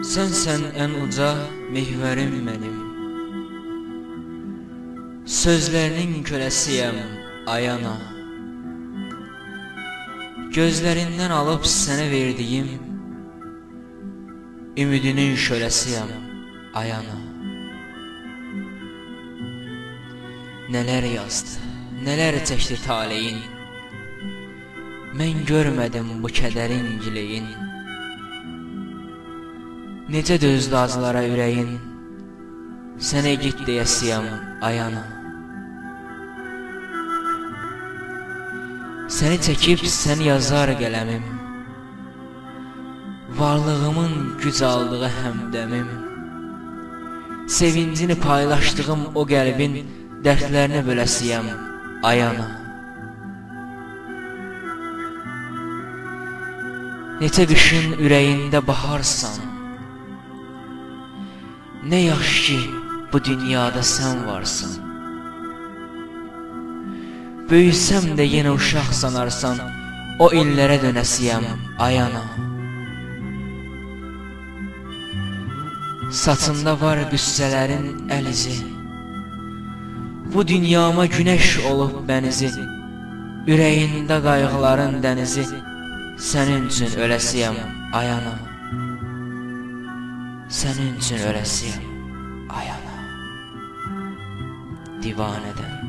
Sənsən ən uca mehvərim mənim, sözlərinin köləsiyəm ay ana. Gözlərindən alıb sənə verdiyim, ümidinin şöləsiyəm ay ana. Nələr yazdı, nələr çəkdi taleyin, mən görmədim bu kədərin gileyin. Necə dözdü acılara ürəyin, sənə git deyəsiyəm ay ana. Səni çəkib sən yazar qələmim, varlığımın güc aldığı həmdəmim, sevincini paylaşdığım o qəlbin dərdlərini böləsiyəm ay ana. Necə qışın ürəyində baharsan, nə yaxşı ki bu dünyada sən varsan. Böyüsəm də yenə uşaq sanarsan, o illərə dönəsiyəm ay ana. Saçında var qüssələrin əl izi, bu dünyama günəş olub bənizi, ürəyində qayğıların dənizi, sənin üçün öləsiyəm ay ana. Sənin üçün öləsiyəm ay ana. Divanədən